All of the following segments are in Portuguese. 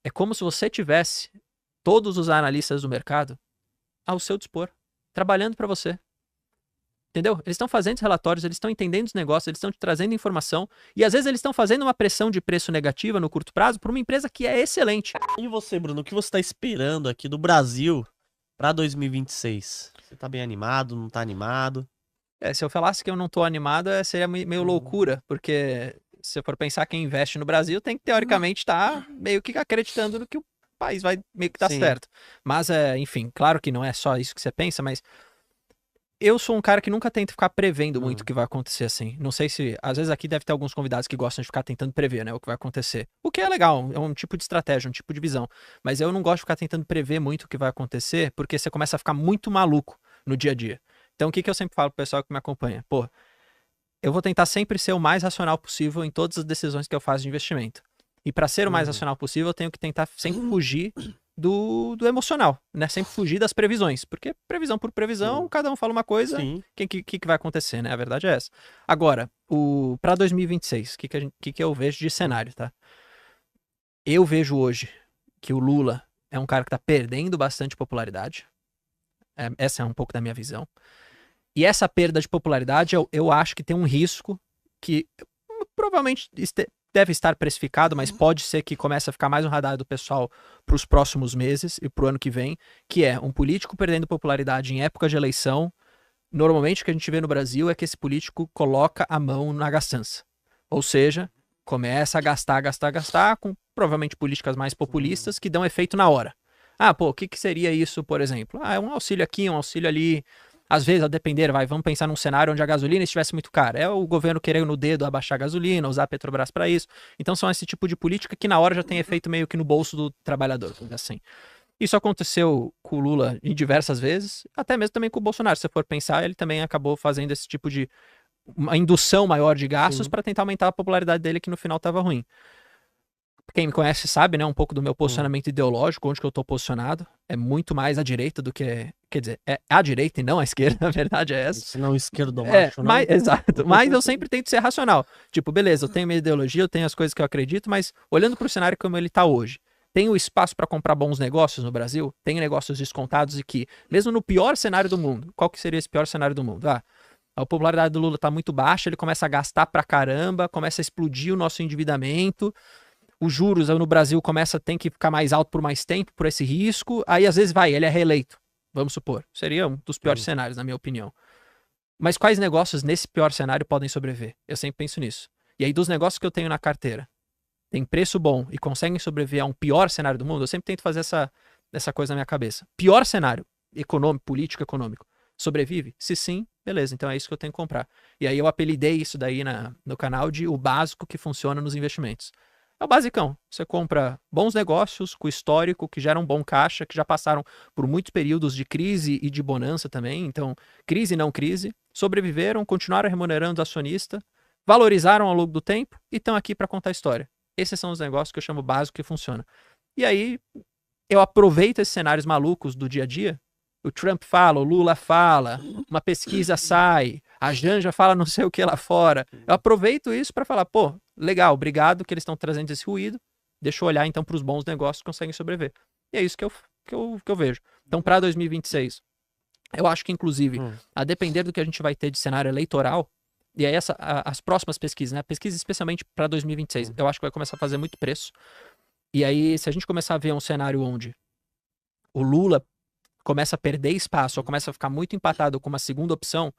É como se você tivesse todos os analistas do mercado ao seu dispor, trabalhando para você. Entendeu? Eles estão fazendo os relatórios, eles estão entendendo os negócios, eles estão te trazendo informação e às vezes eles estão fazendo uma pressão de preço negativa no curto prazo para uma empresa que é excelente. E você, Bruno, o que você tá esperando aqui do Brasil pra 2026? Você tá bem animado, não tá animado? Se eu falasse que eu não tô animado, seria meio loucura, porque se eu for pensar quem investe no Brasil, tem que teoricamente estar meio que acreditando no que o país vai meio que dar Sim. certo. Mas, enfim, claro que não é só isso que você pensa, mas eu sou um cara que nunca tenta ficar prevendo muito o que vai acontecer, assim. Não sei se... Às vezes aqui deve ter alguns convidados que gostam de ficar tentando prever, né, o que vai acontecer. O que é legal, é um tipo de estratégia, um tipo de visão. Mas eu não gosto de ficar tentando prever muito o que vai acontecer, porque você começa a ficar muito maluco no dia a dia. Então, o que eu sempre falo pro pessoal que me acompanha? Pô, eu vou tentar sempre ser o mais racional possível em todas as decisões que eu faço de investimento. E para ser o mais racional possível, eu tenho que tentar sempre fugir do emocional, né? Sempre fugir das previsões. Porque previsão por previsão, cada um fala uma coisa, o que vai acontecer, né? A verdade é essa. Agora, para 2026, o que eu vejo de cenário, tá? Eu vejo hoje que o Lula é um cara que tá perdendo bastante popularidade. Essa é um pouco da minha visão. E essa perda de popularidade, eu acho que tem um risco que provavelmente deve estar precificado, mas pode ser que comece a ficar mais no radar do pessoal para os próximos meses e para o ano que vem, que é um político perdendo popularidade em época de eleição. Normalmente o que a gente vê no Brasil é que esse político coloca a mão na gastança. Ou seja, começa a gastar com provavelmente políticas mais populistas que dão efeito na hora. O que seria isso, por exemplo? É um auxílio aqui, um auxílio ali. Às vezes, a depender, vamos pensar num cenário onde a gasolina estivesse muito cara. É o governo querendo no dedo abaixar a gasolina, usar a Petrobras para isso. Então, são esse tipo de política que na hora já tem efeito meio que no bolso do trabalhador, assim. Isso aconteceu com o Lula em diversas vezes, até mesmo também com o Bolsonaro. Se você for pensar, ele também acabou fazendo esse tipo de uma indução maior de gastos para tentar aumentar a popularidade dele, que no final estava ruim. Quem me conhece sabe, né, um pouco do meu posicionamento ideológico, onde que eu tô posicionado. É muito mais à direita do que... Quer dizer, é à direita e não à esquerda, a verdade é essa. Se não esquerdo macho, não? Exato, mas eu sempre tento ser racional. Tipo, beleza, eu tenho minha ideologia, eu tenho as coisas que eu acredito, mas olhando pro cenário como ele tá hoje, tem o espaço para comprar bons negócios no Brasil? Tem negócios descontados e que, mesmo no pior cenário do mundo, qual que seria esse pior cenário do mundo? A popularidade do Lula tá muito baixa, ele começa a gastar pra caramba, começa a explodir o nosso endividamento, os juros no Brasil tem que ficar mais alto por mais tempo, por esse risco, aí às vezes ele é reeleito, vamos supor. Seria um dos piores cenários, na minha opinião. Mas quais negócios nesse pior cenário podem sobreviver? Eu sempre penso nisso. E aí, dos negócios que eu tenho na carteira, tem preço bom e conseguem sobreviver a um pior cenário do mundo, eu sempre tento fazer essa coisa na minha cabeça. Pior cenário econômico, político, econômico. Sobrevive? Se sim, beleza, então é isso que eu tenho que comprar. E aí eu apelidei isso daí no canal de o básico que funciona nos investimentos. É o basicão. Você compra bons negócios com histórico, que geram bom caixa, que já passaram por muitos períodos de crise e de bonança também. Então, crise e não crise, sobreviveram, continuaram remunerando o acionista, valorizaram ao longo do tempo e estão aqui para contar a história. Esses são os negócios que eu chamo básico que funciona. E aí, eu aproveito esses cenários malucos do dia a dia. O Trump fala, o Lula fala, uma pesquisa sai, a Janja fala não sei o que lá fora. Eu aproveito isso para falar, pô, legal, obrigado que eles estão trazendo esse ruído. Deixa eu olhar então para os bons negócios que conseguem sobreviver. E é isso que eu vejo. Então, para 2026, eu acho que, inclusive, a depender do que a gente vai ter de cenário eleitoral, e aí as próximas pesquisas, né? Pesquisa especialmente para 2026, eu acho que vai começar a fazer muito preço. E aí, se a gente começar a ver um cenário onde o Lula começa a perder espaço, ou começa a ficar muito empatado com uma segunda opção,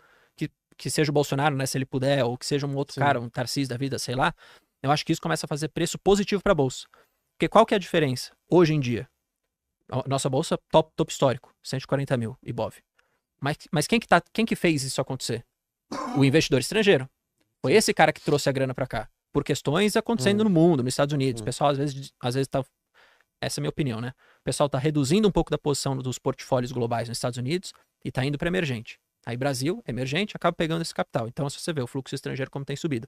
que seja o Bolsonaro, né, se ele puder, ou que seja um outro cara, um Tarcísio da vida, sei lá, eu acho que isso começa a fazer preço positivo para a Bolsa. Porque qual que é a diferença? Hoje em dia, a nossa Bolsa top histórico, 140 mil, Ibov. Mas quem que fez isso acontecer? O investidor estrangeiro. Foi esse cara que trouxe a grana para cá. Por questões acontecendo no mundo, nos Estados Unidos. O pessoal, às vezes tá... Essa é a minha opinião, né? O pessoal tá reduzindo um pouco da posição dos portfólios globais nos Estados Unidos e tá indo para emergente. Aí Brasil, emergente, acaba pegando esse capital. Então, se você vê o fluxo estrangeiro como tem subido.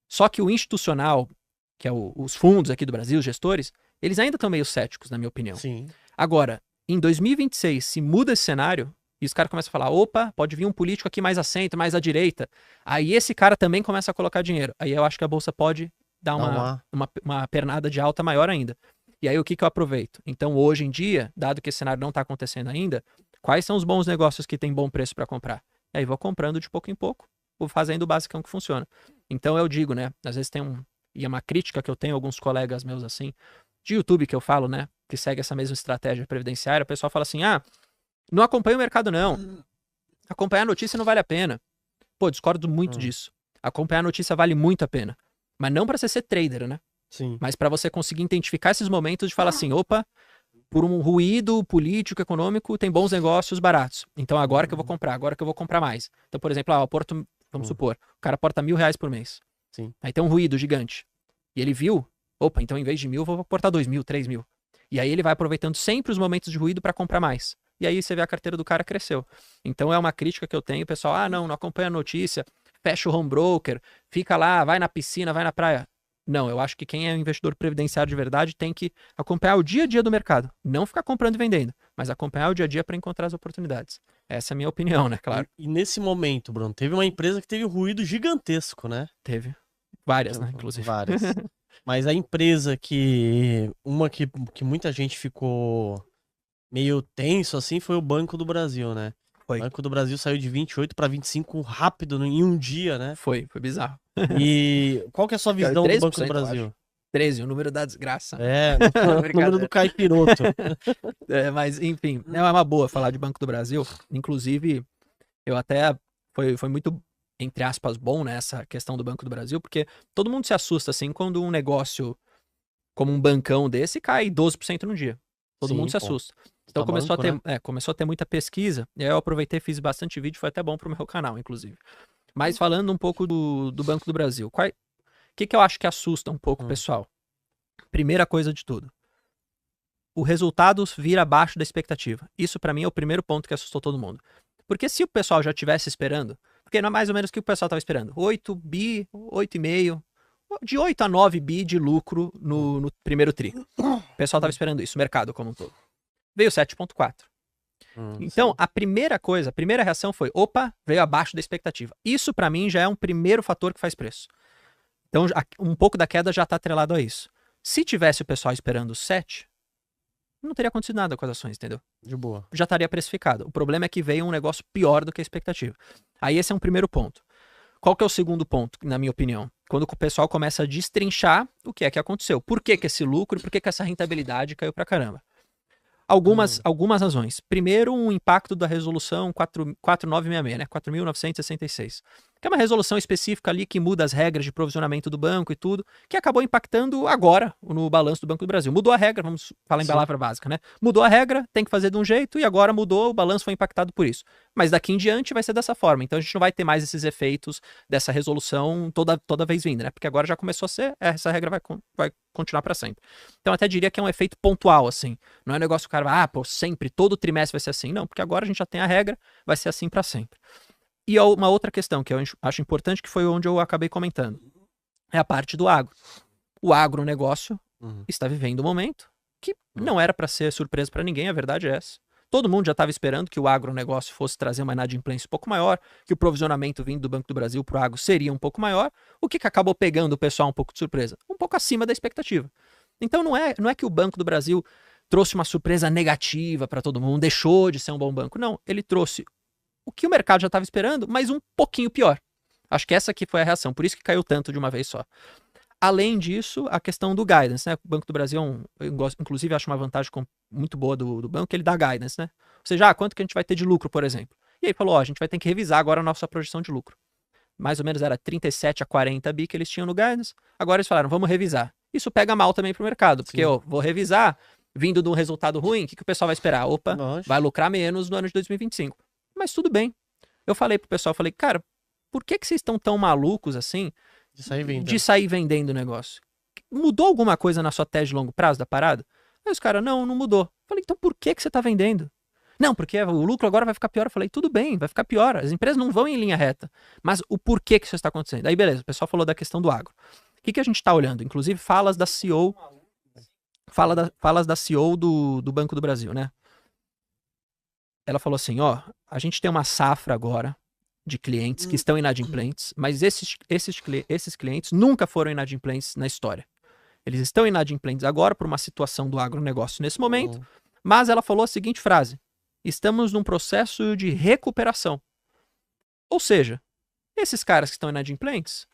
Só que o institucional, que é os fundos aqui do Brasil, os gestores, eles ainda estão meio céticos, na minha opinião. Sim. Agora, em 2026, se muda esse cenário, e os caras começam a falar, opa, pode vir um político aqui mais à centro, mais à direita. Aí esse cara também começa a colocar dinheiro. Aí eu acho que a Bolsa pode dar uma pernada de alta maior ainda. E aí o que que eu aproveito? Então hoje em dia, dado que esse cenário não está acontecendo ainda, quais são os bons negócios que tem bom preço para comprar? E aí vou comprando de pouco em pouco, vou fazendo o basicão que funciona. Então eu digo, né, às vezes e é uma crítica que eu tenho a alguns colegas meus assim, de YouTube que eu falo, né, que segue essa mesma estratégia previdenciária, o pessoal fala assim, não acompanha o mercado não, acompanhar a notícia não vale a pena. Pô, discordo muito disso. Acompanhar a notícia vale muito a pena. Mas não para você ser trader, né? Sim. Mas para você conseguir identificar esses momentos de falar assim, opa, por um ruído político, econômico, tem bons negócios baratos. Então agora que eu vou comprar, agora que eu vou comprar mais. Então, por exemplo, o Porto, vamos supor, o cara aporta R$1.000 por mês. Sim. Aí tem um ruído gigante. E ele viu, opa, então em vez de 1.000, eu vou aportar 2.000, 3.000. E aí ele vai aproveitando sempre os momentos de ruído para comprar mais. E aí você vê a carteira do cara cresceu. Então é uma crítica que eu tenho, pessoal, não acompanha a notícia, fecha o home broker, fica lá, vai na piscina, vai na praia. Não, eu acho que quem é investidor previdenciário de verdade tem que acompanhar o dia a dia do mercado. Não ficar comprando e vendendo, mas acompanhar o dia a dia para encontrar as oportunidades. Essa é a minha opinião, né, claro. E nesse momento, Bruno, teve uma empresa que teve um ruído gigantesco, né? Teve. Várias, né, inclusive. Várias. Mas a empresa que muita gente ficou meio tenso, assim, foi o Banco do Brasil, né? Foi. O Banco do Brasil saiu de 28 para 25 rápido em um dia, né? Foi bizarro. E qual que é a sua visão do Banco do Brasil? 13, o número da desgraça. O número do caipiroto. Mas, enfim, é uma boa falar de Banco do Brasil. Inclusive, eu até... Foi muito, entre aspas, bom, né, essa questão do Banco do Brasil, porque todo mundo se assusta, assim, quando um negócio como um bancão desse cai 12% no dia. Todo mundo se assusta. Então começou a ter muita pesquisa, e aí eu aproveitei, fiz bastante vídeo, foi até bom pro meu canal, inclusive. Mas falando um pouco do Banco do Brasil, o que eu acho que assusta um pouco o pessoal? Primeira coisa de tudo, o resultado vira abaixo da expectativa. Isso pra mim é o primeiro ponto que assustou todo mundo. Porque se o pessoal já estivesse esperando, porque não é mais ou menos o que o pessoal estava esperando, 8 bi, 8,5, de 8 a 9 bi de lucro no primeiro tri. O pessoal estava esperando isso, o mercado como um todo. Veio 7,4. Então, a primeira reação foi, opa, veio abaixo da expectativa. Isso, pra mim, já é um primeiro fator que faz preço. Então, um pouco da queda já tá atrelado a isso. Se tivesse o pessoal esperando 7, não teria acontecido nada com as ações, entendeu? De boa. Já estaria precificado. O problema é que veio um negócio pior do que a expectativa. Aí esse é um primeiro ponto. Qual que é o segundo ponto, na minha opinião? Quando o pessoal começa a destrinchar o que é que aconteceu. Por que esse lucro e por que essa rentabilidade caiu pra caramba? Algumas razões. Primeiro, um impacto da resolução 4966, né? 4.966. Que é uma resolução específica ali que muda as regras de provisionamento do banco e tudo, que acabou impactando agora no balanço do Banco do Brasil. Mudou a regra, vamos falar em palavra básica, né? Mudou a regra, tem que fazer de um jeito e agora mudou, o balanço foi impactado por isso. Mas daqui em diante vai ser dessa forma. Então a gente não vai ter mais esses efeitos dessa resolução toda vez vindo, né? Porque agora já começou a ser, essa regra vai continuar para sempre. Então eu até diria que é um efeito pontual, assim. Não é um negócio que o cara vai, sempre, todo trimestre vai ser assim. Não, porque agora a gente já tem a regra, vai ser assim para sempre. E uma outra questão que eu acho importante, que foi onde eu acabei comentando, é a parte do agro. O agronegócio está vivendo um momento que não era para ser surpresa para ninguém, a verdade é essa. Todo mundo já estava esperando que o agronegócio fosse trazer uma inadimplência um pouco maior, que o provisionamento vindo do Banco do Brasil para o agro seria um pouco maior. O que acabou pegando o pessoal um pouco de surpresa? Um pouco acima da expectativa. Então não é que o Banco do Brasil trouxe uma surpresa negativa para todo mundo, deixou de ser um bom banco. Não, ele trouxe o que o mercado já estava esperando, mas um pouquinho pior. Acho que essa aqui foi a reação, por isso que caiu tanto de uma vez só. Além disso, a questão do guidance, né? O Banco do Brasil, inclusive, acho uma vantagem muito boa do banco, que ele dá guidance, né? Ou seja, quanto que a gente vai ter de lucro, por exemplo. E aí falou, a gente vai ter que revisar agora a nossa projeção de lucro. Mais ou menos era 37 a 40 bi que eles tinham no guidance. Agora eles falaram, vamos revisar. Isso pega mal também pro mercado, porque vou revisar, vindo de um resultado ruim, o que o pessoal vai esperar? Opa, vai lucrar menos no ano de 2025. Mas tudo bem. Eu falei pro pessoal, cara, por que vocês estão tão malucos assim de sair vendendo o negócio? Mudou alguma coisa na sua tese de longo prazo da parada? Aí os caras, não mudou. Falei, então por que você tá vendendo? Não, porque o lucro agora vai ficar pior. Eu falei, tudo bem, vai ficar pior. As empresas não vão em linha reta. Mas o porquê que isso está acontecendo? Aí beleza, o pessoal falou da questão do agro. O que a gente está olhando? Inclusive falas da CEO, falas da CEO do Banco do Brasil, né? Ela falou assim, a gente tem uma safra agora de clientes que estão inadimplentes, mas esses clientes nunca foram inadimplentes na história. Eles estão inadimplentes agora por uma situação do agronegócio nesse momento, mas ela falou a seguinte frase: estamos num processo de recuperação. Ou seja, esses caras que estão inadimplentes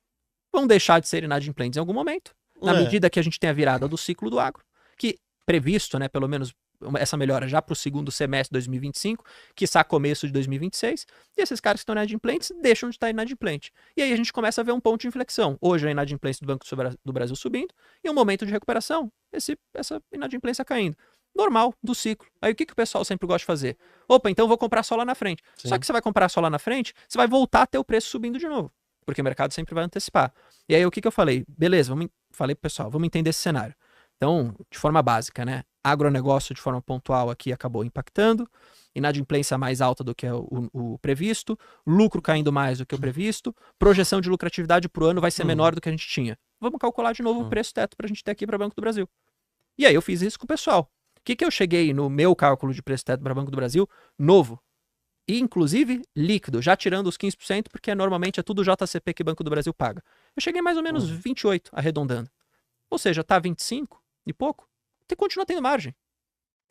vão deixar de ser inadimplentes em algum momento, na medida que a gente tem a virada do ciclo do agro, que previsto, né, pelo menos essa melhora já para o segundo semestre de 2025, quiçá começo de 2026, e esses caras que estão inadimplentes deixam de estar inadimplentes. E aí a gente começa a ver um ponto de inflexão. Hoje a inadimplência do Banco do Brasil subindo, e um momento de recuperação, essa inadimplência caindo. Normal do ciclo. Aí o que o pessoal sempre gosta de fazer? Opa, então eu vou comprar só lá na frente. Sim. Só que você vai comprar só lá na frente, você vai voltar a ter o preço subindo de novo, porque o mercado sempre vai antecipar. E aí o que eu falei? Beleza, falei pro pessoal, vamos entender esse cenário. Então, de forma básica, né? Agronegócio de forma pontual aqui acabou impactando, inadimplência mais alta do que o previsto, lucro caindo mais do que o previsto, projeção de lucratividade para o ano vai ser menor do que a gente tinha. Vamos calcular de novo o preço teto para a gente ter aqui para Banco do Brasil. E aí eu fiz isso com o pessoal. O que eu cheguei no meu cálculo de preço teto para Banco do Brasil? Novo. E, inclusive, líquido, já tirando os 15%, porque normalmente é tudo JCP que o Banco do Brasil paga. Eu cheguei mais ou menos 28, arredondando. Ou seja, tá 25 e pouco, você continua tendo margem.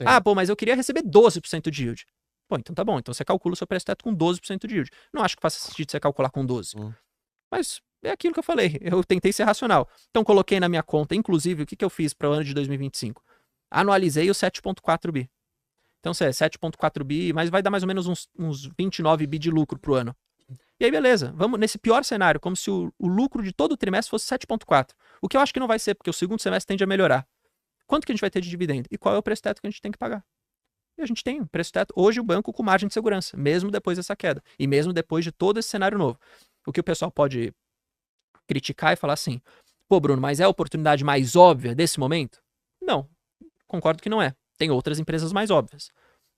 Sim. Ah, pô, mas eu queria receber 12% de yield. Pô, então tá bom, então você calcula o seu preço teto com 12% de yield. Não acho que faça sentido você calcular com 12%. Mas é aquilo que eu falei, eu tentei ser racional. Então coloquei na minha conta, inclusive, o que eu fiz para o ano de 2025? Anualizei o 7,4 bi. Então, se é 7,4 bi, mas vai dar mais ou menos uns 29 bi de lucro pro ano. E aí, beleza, vamos nesse pior cenário, como se o lucro de todo o trimestre fosse 7,4. O que eu acho que não vai ser, porque o segundo semestre tende a melhorar. Quanto que a gente vai ter de dividendo? E qual é o preço teto que a gente tem que pagar? E a gente tem um preço teto, hoje o banco com margem de segurança, mesmo depois dessa queda. E mesmo depois de todo esse cenário novo. O que o pessoal pode criticar e falar assim, pô, Bruno, mas é a oportunidade mais óbvia desse momento? Não, concordo que não é. Tem outras empresas mais óbvias.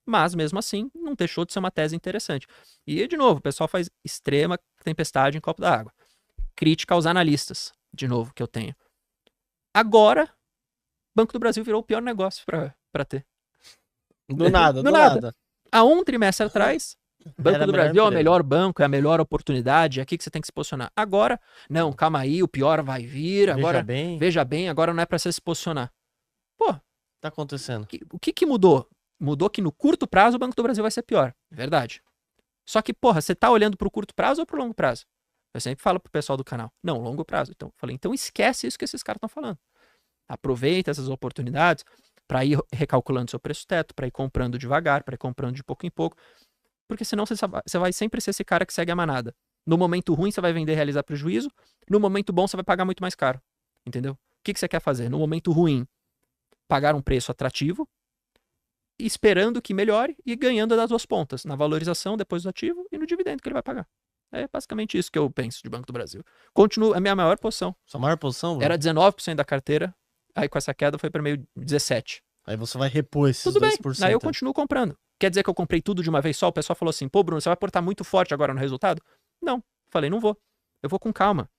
Mas, mesmo assim, não deixou de ser uma tese interessante. E, de novo, o pessoal faz extrema tempestade em copo d'água. Crítica aos analistas, de novo, que eu tenho. Agora, Banco do Brasil virou o pior negócio para ter. Do nada. Há um trimestre atrás, Banco do Brasil é o melhor banco, é a melhor oportunidade, é aqui que você tem que se posicionar. Agora, não, calma aí, o pior vai vir, agora, veja bem, agora não é para você se posicionar. Pô, tá acontecendo? O que mudou? Mudou que no curto prazo o Banco do Brasil vai ser pior. Verdade. Só que, porra, você tá olhando pro curto prazo ou pro longo prazo? Eu sempre falo pro pessoal do canal. Não, longo prazo. Então, falei, então esquece isso que esses caras estão falando. Aproveita essas oportunidades para ir recalculando seu preço teto, para ir comprando devagar, para ir comprando de pouco em pouco. Porque senão você vai sempre ser esse cara que segue a manada. No momento ruim você vai vender e realizar prejuízo. No momento bom você vai pagar muito mais caro. Entendeu? O que você quer fazer? No momento ruim, pagar um preço atrativo, esperando que melhore e ganhando das duas pontas, na valorização depois do ativo e no dividendo que ele vai pagar. É basicamente isso que eu penso de Banco do Brasil. Continua a minha maior posição. Sua maior posição? Bruno? Era 19% da carteira, aí com essa queda foi para meio 17%. Aí você vai repor esses tudo 2%. Bem, aí eu continuo comprando. Quer dizer que eu comprei tudo de uma vez só? O pessoal falou assim, pô, Bruno, você vai aportar muito forte agora no resultado? Não, falei, não vou. Eu vou com calma.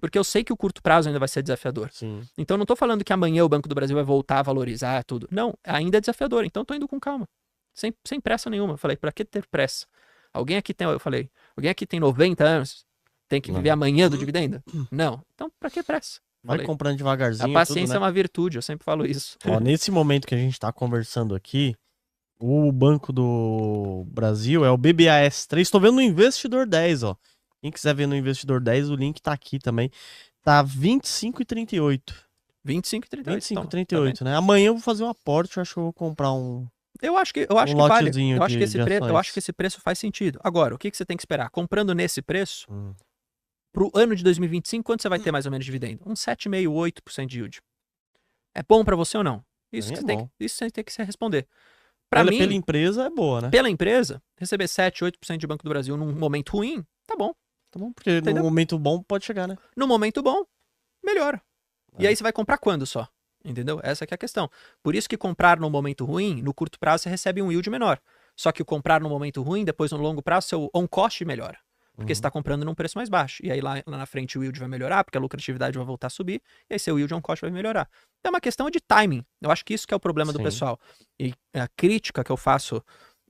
Porque eu sei que o curto prazo ainda vai ser desafiador. Sim. Então não tô falando que amanhã o Banco do Brasil vai voltar a valorizar tudo. Não, ainda é desafiador. Então tô indo com calma. Sem pressa nenhuma. Falei, pra que ter pressa? Alguém aqui tem 90 anos, tem que viver amanhã do dividendo? Não. Então pra que pressa? Vai comprando devagarzinho. A paciência é uma virtude, eu sempre falo isso. Ó, nesse momento que a gente tá conversando aqui, o Banco do Brasil é o BBAS3. Tô vendo no Investidor 10, ó. Quem quiser ver no Investidor 10, o link tá aqui também. Tá 25,38. 25,38. 25,38, né? Amanhã eu vou fazer um aporte, eu acho que eu vou comprar um. Eu acho que vale. Eu acho que esse preço faz sentido. Agora, o que você tem que esperar? Comprando nesse preço, pro ano de 2025, quanto você vai ter mais ou menos de dividendo? Uns 7,5%, 8% de yield. É bom pra você ou não? Isso você tem que se responder. Pela empresa é boa, né? Pela empresa, receber 7, 8% de Banco do Brasil num momento ruim, tá bom. Tá bom, porque no momento bom pode chegar, né? No momento bom, melhora. E aí você vai comprar quando só? Entendeu? Essa que é a questão. Por isso que comprar no momento ruim, no curto prazo, você recebe um yield menor. Só que o comprar no momento ruim, depois no longo prazo, seu on-cost melhora. Porque você está comprando num preço mais baixo. E aí lá na frente o yield vai melhorar, porque a lucratividade vai voltar a subir, e aí seu yield on-cost vai melhorar. Então é uma questão de timing. Eu acho que isso que é o problema do pessoal. E a crítica que eu faço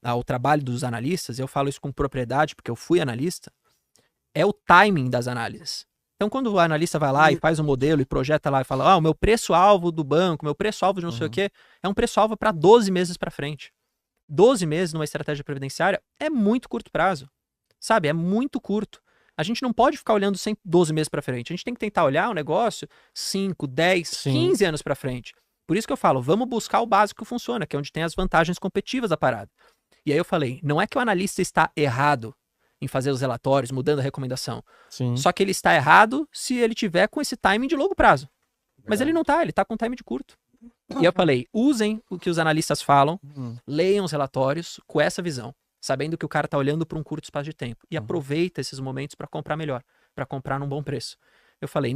ao trabalho dos analistas, eu falo isso com propriedade, porque eu fui analista, é o timing das análises. Então, quando o analista vai lá e faz um modelo e projeta lá e fala, o meu preço-alvo do banco, meu preço-alvo de não sei o quê, é um preço-alvo para 12 meses para frente. 12 meses numa estratégia previdenciária é muito curto prazo, sabe? É muito curto. A gente não pode ficar olhando sempre 12 meses para frente. A gente tem que tentar olhar o negócio 5, 10, Sim. 15 anos para frente. Por isso que eu falo, vamos buscar o básico que funciona, que é onde tem as vantagens competitivas da parada. E aí eu falei, não é que o analista está errado em fazer os relatórios, mudando a recomendação. Sim. Só que ele está errado se ele tiver com esse timing de longo prazo. Mas ele não tá, ele tá com timing de curto. E eu falei, usem o que os analistas falam, leiam os relatórios com essa visão, sabendo que o cara tá olhando para um curto espaço de tempo. E aproveita esses momentos para comprar melhor, para comprar num bom preço. Eu falei,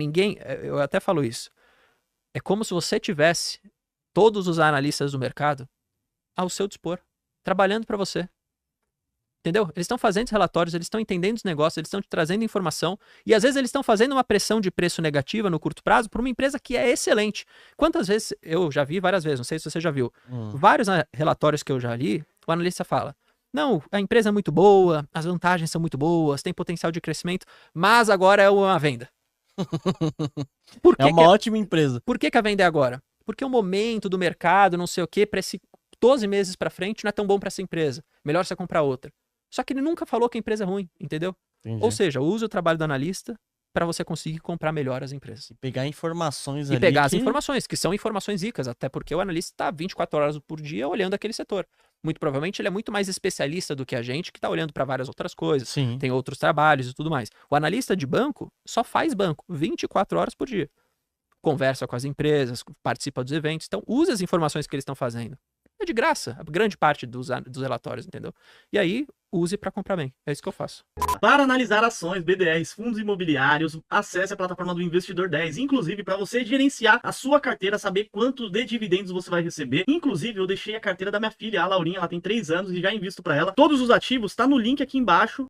eu até falo isso, é como se você tivesse todos os analistas do mercado ao seu dispor, trabalhando para você. Entendeu? Eles estão fazendo os relatórios, eles estão entendendo os negócios, eles estão te trazendo informação e às vezes eles estão fazendo uma pressão de preço negativa no curto prazo para uma empresa que é excelente. Quantas vezes, eu já vi várias vezes, não sei se você já viu, vários relatórios que eu já li, o analista fala, não, a empresa é muito boa, as vantagens são muito boas, tem potencial de crescimento, mas agora é uma venda. É uma ótima empresa. Por que a venda é agora? Porque o momento do mercado, não sei o quê, para esse 12 meses para frente não é tão bom para essa empresa. Melhor você comprar outra. Só que ele nunca falou que a empresa é ruim, entendeu? Entendi. Ou seja, use o trabalho do analista para você conseguir comprar melhor as empresas. E pegar informações E pegar as informações, que são informações ricas, até porque o analista está 24 horas por dia olhando aquele setor. Muito provavelmente ele é muito mais especialista do que a gente, que está olhando para várias outras coisas. Sim. Tem outros trabalhos e tudo mais. O analista de banco só faz banco 24 horas por dia. Conversa com as empresas, participa dos eventos. Então, use as informações que eles estão fazendo. É de graça, a grande parte dos relatórios, entendeu? E aí, use para comprar bem. É isso que eu faço. Para analisar ações, BDRs, fundos imobiliários, acesse a plataforma do Investidor 10. Inclusive, para você gerenciar a sua carteira, saber quanto de dividendos você vai receber. Inclusive, eu deixei a carteira da minha filha, a Laurinha, ela tem 3 anos e já invisto para ela. Todos os ativos tá no link aqui embaixo.